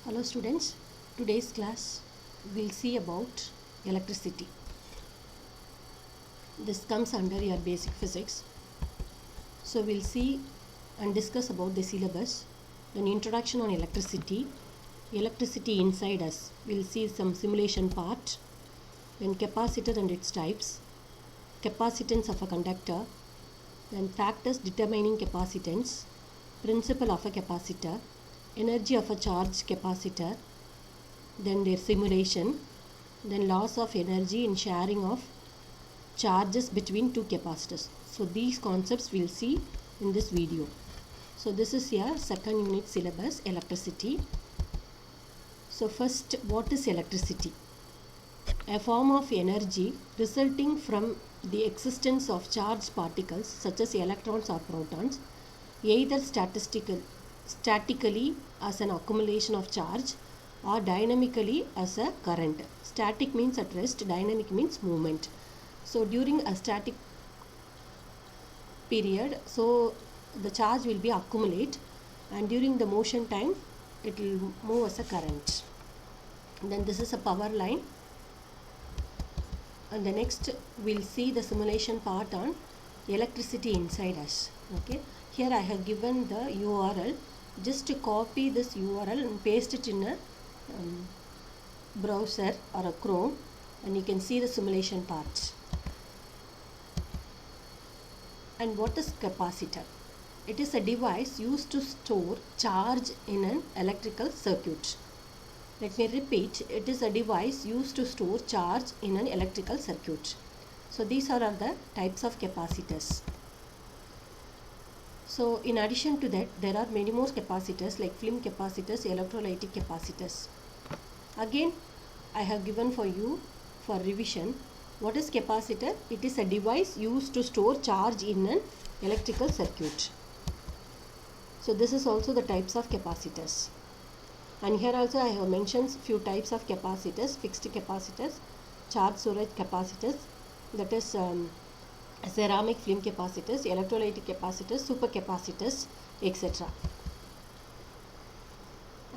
Hello students, today's class we'll see about electricity. This comes under your basic physics. So we'll see and discuss about the syllabus, then introduction on electricity, electricity inside us. We'll see some simulation part, then capacitor and its types, capacitance of a conductor, then factors determining capacitance, principle of a capacitor, energy of a charged capacitor, then their simulation, then loss of energy in sharing of charges between two capacitors. So these concepts we'll see in this video. So this is your second unit syllabus, electricity. So first, what is electricity? A form of energy resulting from the existence of charged particles such as electrons or protons, either statically as an accumulation of charge or dynamically as a current. Static means at rest, dynamic means movement. So during a static period, so the charge will be accumulate, and during the motion time it will move as a current. And then this is a power line, and the next we'll see the simulation part on electricity inside us. Okay, here I have given the URL. Just to copy this URL and paste it in a browser or a Chrome, and you can see the simulation part. And what is capacitor? It is a device used to store charge in an electrical circuit. Let me repeat, it is a device used to store charge in an electrical circuit. So these are the types of capacitors. So in addition to that, there are many more capacitors like film capacitors, electrolytic capacitors. Again, I have given for you for revision. What is capacitor? It is a device used to store charge in an electrical circuit. So this is also the types of capacitors. And here also I have mentioned few types of capacitors: fixed capacitors, charge storage capacitors, that is ceramic film capacitors, electrolytic capacitors, supercapacitors, etc.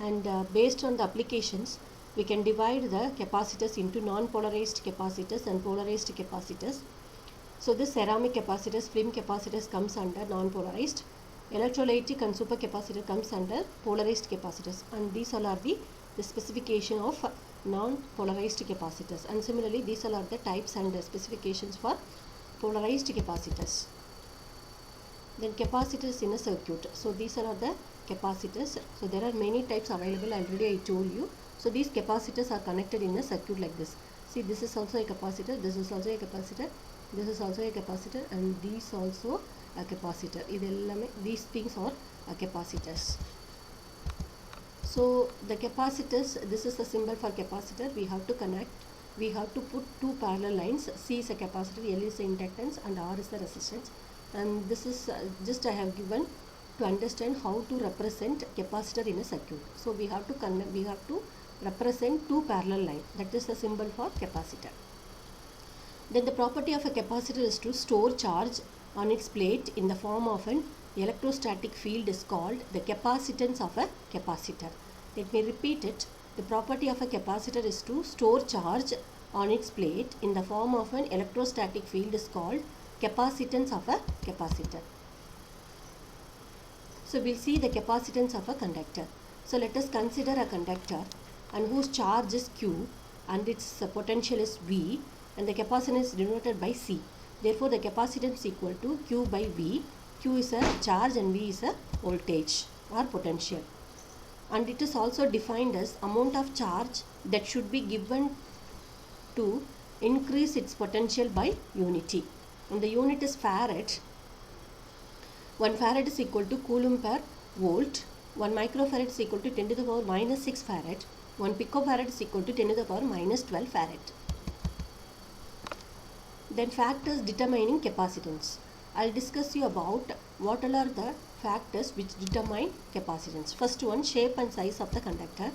And based on the applications, we can divide the capacitors into non-polarized capacitors and polarized capacitors. So this ceramic capacitors, film capacitors comes under non-polarized, electrolytic and supercapacitor comes under polarized capacitors, and these all are the specification of non-polarized capacitors. And similarly, these all are the types and the specifications for polarized capacitors. Then capacitors in a circuit. So these are the capacitors. So there are many types available, already I told you. So these capacitors are connected in a circuit like this. See, this is also a capacitor, this is also a capacitor, this is also a capacitor, and these also a capacitor. These things are capacitors. So the capacitors, this is the symbol for capacitor. We have to connect, we have to put two parallel lines. C is a capacitor, L is the inductance, and R is the resistance. And this is just I have given to understand how to represent capacitor in a circuit. So we have to represent two parallel lines. That is the symbol for capacitor. Then the property of a capacitor is to store charge on its plate in the form of an electrostatic field is called the capacitance of a capacitor. Let me repeat it. The property of a capacitor is to store charge on its plate in the form of an electrostatic field is called capacitance of a capacitor. So we'll see the capacitance of a conductor. So let us consider a conductor and whose charge is Q and its potential is V, and the capacitance is denoted by C. Therefore the capacitance is equal to Q by V. Q is a charge and V is a voltage or potential. And it is also defined as amount of charge that should be given to increase its potential by unity. And the unit is farad. 1 farad is equal to coulomb per volt. 1 microfarad is equal to 10 to the power minus 6 farad. 1 picofarad is equal to 10 to the power minus 12 farad. Then factors determining capacitance. I'll discuss you about what all are the factors which determine capacitance. First one, shape and size of the conductor.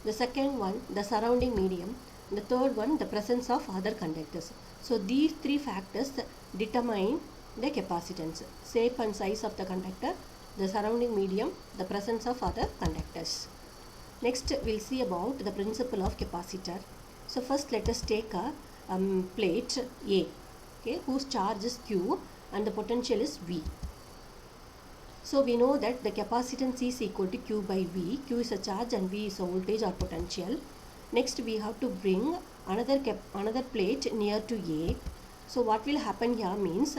The second one, the surrounding medium. The third one, the presence of other conductors. So these three factors determine the capacitance: shape and size of the conductor, the surrounding medium, the presence of other conductors. Next we'll see about the principle of capacitor. So first let us take a plate A, okay, whose charge is Q and the potential is V. So we know that the capacitance is equal to Q by V. Q is a charge and V is a voltage or potential. Next we have to bring another plate near to A. So what will happen here means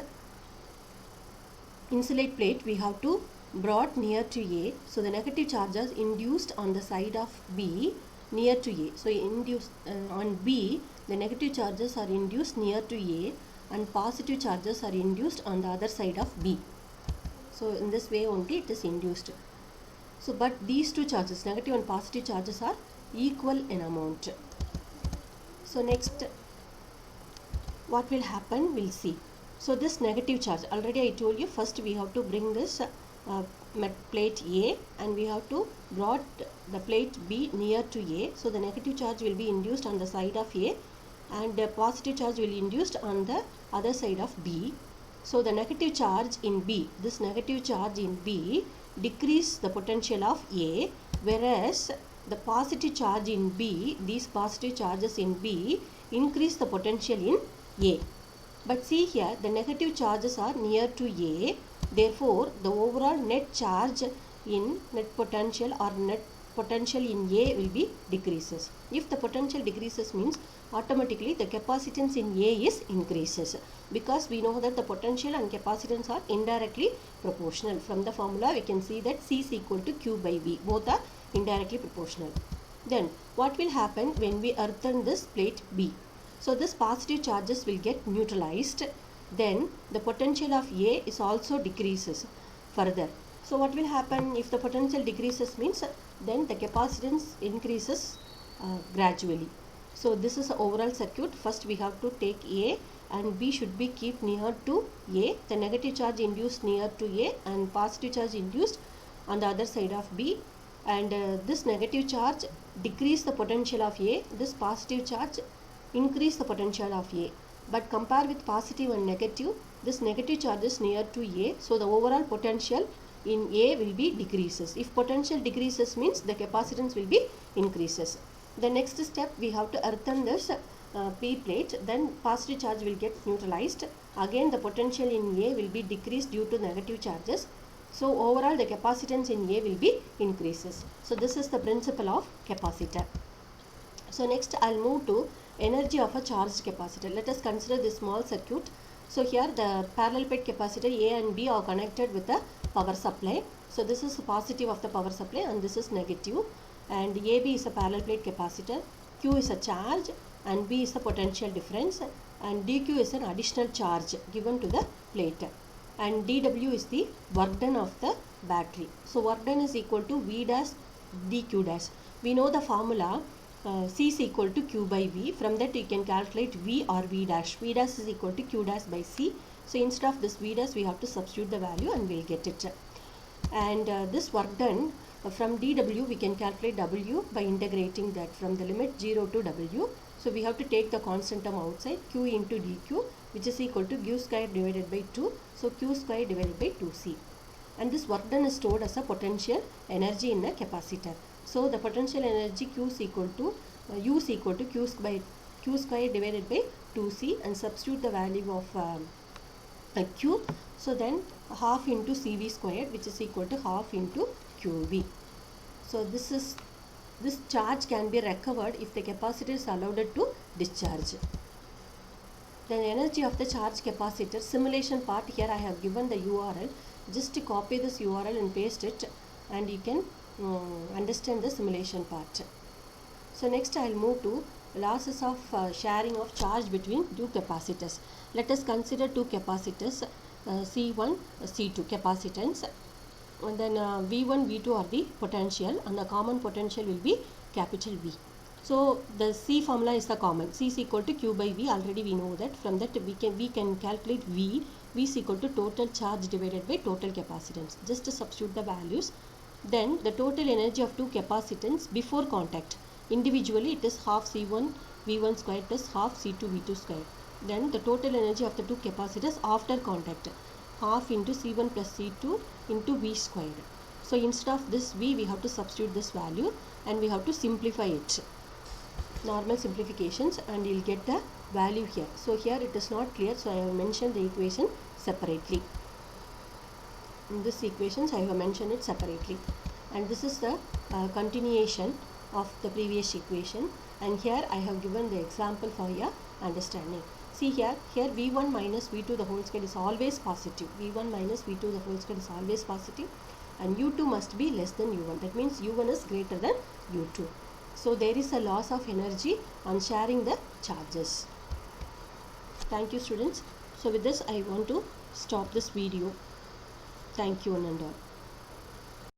insulate plate we have to brought near to A. So the negative charges induced on the side of B near to A. So induced on B, the negative charges are induced near to A and positive charges are induced on the other side of B. So in this way only it is induced. So but these two charges, negative and positive charges, are equal in amount. So next what will happen we'll see. So this negative charge, already I told you, first we have to bring this plate A and we have to brought the plate B near to A. So the negative charge will be induced on the side of A and the positive charge will be induced on the other side of B. So the negative charge in B, this negative charge in B decrease the potential of A, whereas the positive charge in B, these positive charges in B increase the potential in A. But see here, the negative charges are near to A, therefore the overall net charge in net potential or net potential in A will be decreases. If the potential decreases means automatically the capacitance in A is increases, because we know that the potential and capacitance are indirectly proportional. From the formula we can see that C is equal to Q by V, both are indirectly proportional. Then what will happen when we earthen this plate B? So this positive charges will get neutralized, then the potential of A is also decreases further. So what will happen if the potential decreases means then the capacitance increases gradually. So this is the overall circuit. First we have to take A and B should be keep near to A, the negative charge induced near to A and positive charge induced on the other side of B, and this negative charge decrease the potential of A, this positive charge increase the potential of A. But compare with positive and negative, this negative charge is near to A, so the overall potential in A will be decreases. If potential decreases means the capacitance will be increases. The next step we have to earthen this P plate, then positive charge will get neutralized. Again the potential in A will be decreased due to negative charges. So overall the capacitance in A will be increases. So this is the principle of capacitor. So next I'll move to energy of a charged capacitor. Let us consider this small circuit. So here the parallel plate capacitor A and B are connected with the power supply. So this is positive of the power supply and this is negative, and AB is a parallel plate capacitor, Q is a charge and B is a potential difference, and dQ is an additional charge given to the plate, and dW is the work done of the battery. So work done is equal to V dash dQ dash. We know the formula C is equal to Q by V. From that you can calculate V or V dash. V dash is equal to Q dash by C. So instead of this V dash we have to substitute the value and we'll get it. And this work done from dW we can calculate W by integrating that from the limit 0 to W. So we have to take the constant term outside, Q into dQ, which is equal to Q square divided by 2. So Q square divided by 2C. And this work done is stored as a potential energy in a capacitor. So the potential energy Q is equal to U is equal to Q square divided by 2C, and substitute the value of Q. So then half into CV squared, which is equal to half into QV. So this charge can be recovered if the capacitor is allowed to discharge. Then energy of the charge capacitor, simulation part, here I have given the URL. Just to copy this URL and paste it and you can understand the simulation part. So next I will move to losses of sharing of charge between two capacitors. Let us consider two capacitors, C1, C2 capacitance, and then V1, V2 are the potential, and the common potential will be capital V. So the C formula is the common. C is equal to Q by V. Already we know that. From that we can calculate V. V is equal to total charge divided by total capacitance. Just to substitute the values. Then the total energy of two capacitance before contact. Individually it is half C1 V1 square plus half C2 V2 square. Then the total energy of the two capacitors after contact, half into C1 plus C2 into V squared. So instead of this v, we have to substitute this value and we have to simplify it. Normal simplifications, and you'll get the value here. So here it is not clear, so I have mentioned the equation separately. In this equations I have mentioned it separately, and this is the continuation of the previous equation, and here I have given the example for your understanding. See here v1 minus v2 the whole square is always positive. v1 minus v2 the whole square is always positive, and u2 must be less than u1. That means u1 is greater than u2. So there is a loss of energy on sharing the charges. Thank you, students. So with this I want to stop this video. Thank you, one and all.